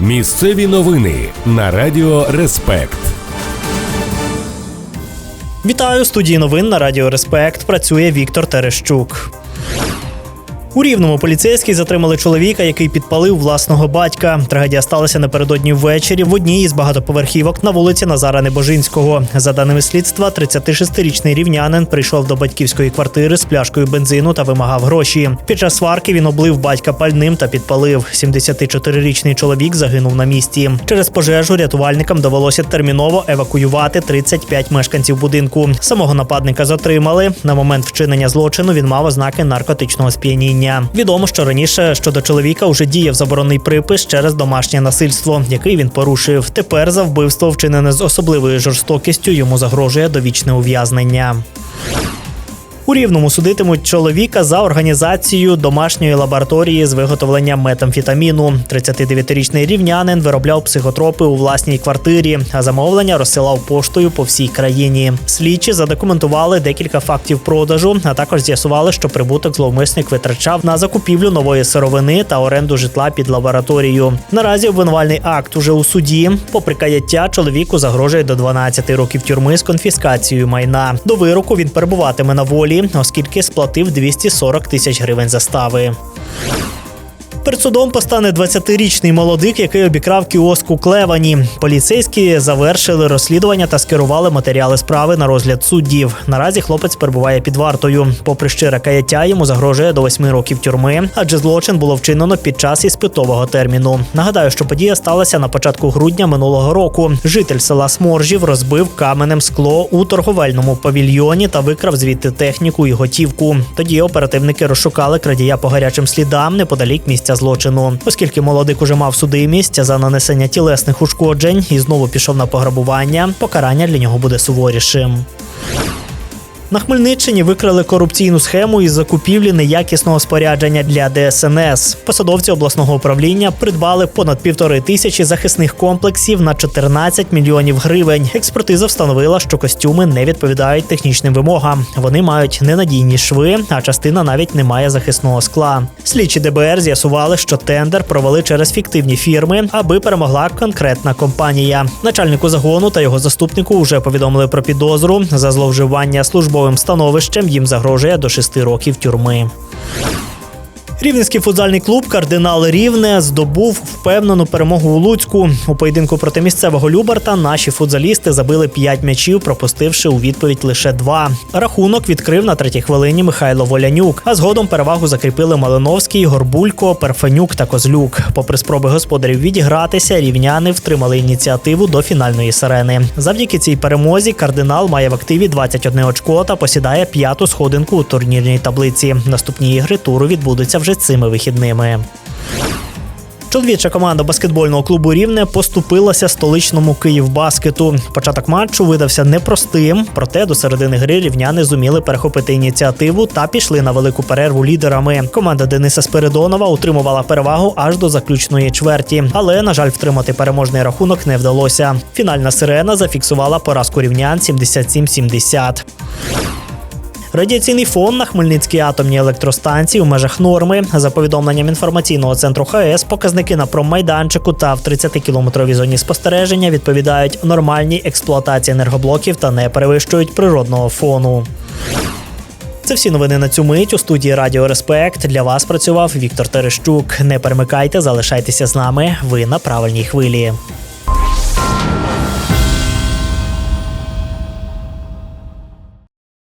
Місцеві новини на Радіо Респект. Вітаю, студії новин на Радіо Респект. Працює Віктор Терещук. У Рівному поліцейські затримали чоловіка, який підпалив власного батька. Трагедія сталася напередодні ввечері в одній із багатоповерхівок на вулиці Назара Небожинського. За даними слідства, 36-річний рівнянин прийшов до батьківської квартири з пляшкою бензину та вимагав гроші. Під час сварки він облив батька пальним та підпалив. 74-річний чоловік загинув на місці. Через пожежу рятувальникам довелося терміново евакуювати 35 мешканців будинку. Самого нападника затримали. На момент вчинення злочину він мав ознаки наркотичного сп'яніння. Відомо, що раніше щодо чоловіка уже діяв заборонний припис через домашнє насильство, який він порушив. Тепер за вбивство, вчинене з особливою жорстокістю, йому загрожує довічне ув'язнення. У Рівному судитимуть чоловіка за організацію домашньої лабораторії з виготовлення метамфетаміну. 39-річний рівнянин виробляв психотропи у власній квартирі, а замовлення розсилав поштою по всій країні. Слідчі задокументували декілька фактів продажу, а також з'ясували, що прибуток зловмисник витрачав на закупівлю нової сировини та оренду житла під лабораторію. Наразі обвинувальний акт уже у суді. Попри каяття, чоловіку загрожує до 12 років тюрми з конфіскацією майна. До вироку він перебуватиме на волі, оскільки сплатив 240 тисяч гривень застави. Перед судом постане 20-річний молодик, який обікрав кіоск у Клевані. Поліцейські завершили розслідування та скерували матеріали справи на розгляд суддів. Наразі хлопець перебуває під вартою. Попри щире каяття, йому загрожує до 8 років тюрми, адже злочин було вчинено під час іспитового терміну. Нагадаю, що подія сталася на початку грудня минулого року. Житель села Сморжів розбив каменем скло у торговельному павільйоні та викрав звідти техніку і готівку. Тоді оперативники розшукали крадія по гарячим слідам неподалік місця злочину. Оскільки молодик уже мав судимість за нанесення тілесних ушкоджень і знову пішов на пограбування, покарання для нього буде суворішим. На Хмельниччині викрили корупційну схему із закупівлі неякісного спорядження для ДСНС. Посадовці обласного управління придбали понад 1500 захисних комплексів на 14 мільйонів гривень. Експертиза встановила, що костюми не відповідають технічним вимогам. Вони мають ненадійні шви, а частина навіть не має захисного скла. Слідчі ДБР з'ясували, що тендер провели через фіктивні фірми, аби перемогла конкретна компанія. Начальнику загону та його заступнику вже повідомили про підозру за зловживання службовим становищем, їм загрожує до 6 років тюрми. Рівненський футзальний клуб «Кардинал Рівне» здобув впевнену перемогу у Луцьку. У поєдинку проти місцевого Любарта наші футзалісти забили 5 м'ячів, пропустивши у відповідь лише 2. Рахунок відкрив на 3-й хвилині Михайло Волянюк, а згодом перевагу закріпили Малиновський, Горбулько, Перфенюк та Козлюк. Попри спроби господарів відігратися, рівняни втримали ініціативу до фінальної сирени. Завдяки цій перемозі «Кардинал» має в активі 21 очко та посідає 5-ту сходинку у турнірній таблиці. Наступні ігри туру відбудуться вже цими вихідними. Чоловіча команда баскетбольного клубу «Рівне» поступилася столичному «Київбаскету». Початок матчу видався непростим, проте до середини гри рівняни зуміли перехопити ініціативу та пішли на велику перерву лідерами. Команда Дениса Спиридонова утримувала перевагу аж до заключної чверті, але, на жаль, втримати переможний рахунок не вдалося. Фінальна сирена зафіксувала поразку рівнян 77-70. Радіаційний фон на Хмельницькій атомній електростанції в межах норми. За повідомленням інформаційного центру ХАЕС, показники на промайданчику та в 30-кілометровій зоні спостереження відповідають нормальній експлуатації енергоблоків та не перевищують природного фону. Це всі новини на цю мить. У студії Радіо Респект для вас працював Віктор Терещук. Не перемикайте, залишайтеся з нами. Ви на правильній хвилі.